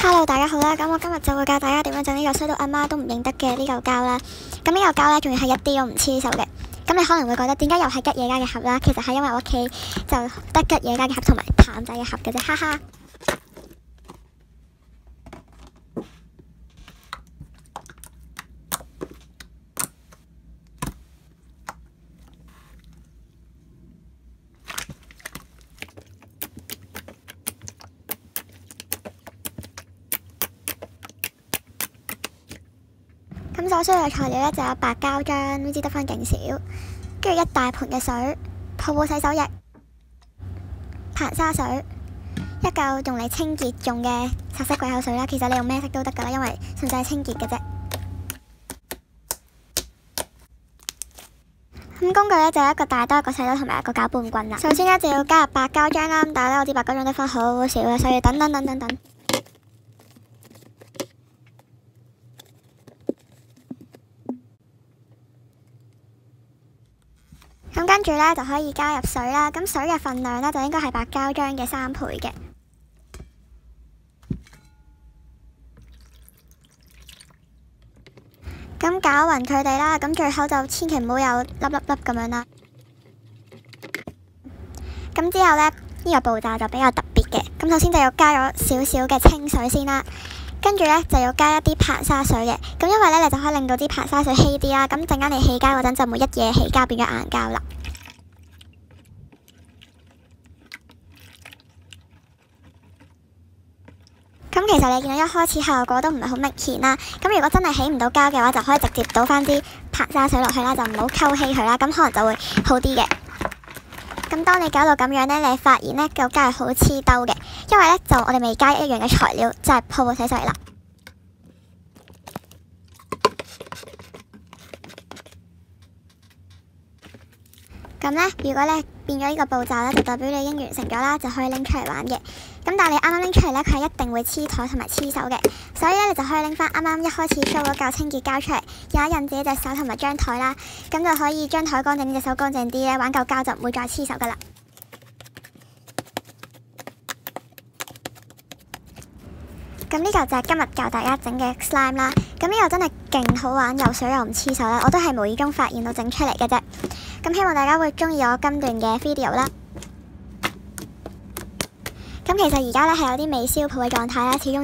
Hello，大家好啦！咁我今日就會教大家點樣整呢個衰到阿媽都唔認得嘅呢嚿膠啦。咁呢嚿膠咧，仲要係一啲都唔黐手嘅。咁你可能會覺得點解又係吉野家嘅盒啦？其實係因為我屋企就得吉野家嘅盒同埋淡仔嘅盒嘅啫，哈哈。咁所需要嘅材料咧就有白膠漿，呢支得返勁少，跟住一大盆嘅水，泡泡洗手液、硼砂水，一嚿用嚟清潔用嘅白色鬼口水啦。其實你用咩色都得㗎啦，因為純粹係清潔嘅啫。咁工具咧就有一個大兜、一個細兜同埋一個攪拌棍啦。首先咧就要加入白膠漿啦，但係咧我啲白膠漿得返好少啦，所以等。咁跟住咧就可以加入水啦，咁水嘅份量咧就應該係白膠漿嘅3倍嘅。咁攪勻佢哋啦，咁最後就千祈唔好有粒咁樣啦。咁之後咧呢個步驟就比較特別嘅，咁首先就要加咗少少嘅清水先啦。跟住咧就要加一啲硼砂水嘅，咁因為咧你就可以令到啲硼砂水稀啲啦，咁陣間你起膠嗰陣就唔會一嘢起膠變咗硬膠啦。咁其實你見到一開始效果都唔係好明顯啦，咁如果真係起唔到膠嘅話，就可以直接倒返啲硼砂水落去啦，就唔好溝稀佢啦，咁可能就會好啲嘅。咁當你搞到咁樣呢，你發現呢嚿膠係好黐兜嘅，因為呢就我哋未加一樣嘅材料，就係泡泡洗手液啦。咁呢，如果你變咗呢個步驟呢，就代表你已經完成咗啦，就可以拎出嚟玩嘅。咁但係你啱啱拎出嚟呢，佢係一定會黐台同埋黐手嘅，所以呢，你就可以拎翻啱啱一開始 show 嗰嚿清潔膠出嚟，印一印自己隻手同埋張台啦，咁就可以將台乾淨啲，隻手乾淨啲咧，玩嚿膠就唔會再黐手噶啦。咁呢嚿就係今日教大家整嘅 slime 啦，咁呢個真係勁好玩，又水又唔黐手啦，我都係無意中發現到整出嚟嘅啫。咁希望大家會中意我今段嘅 video 啦。咁其實而家咧係有啲未燒泡嘅狀態啦，始終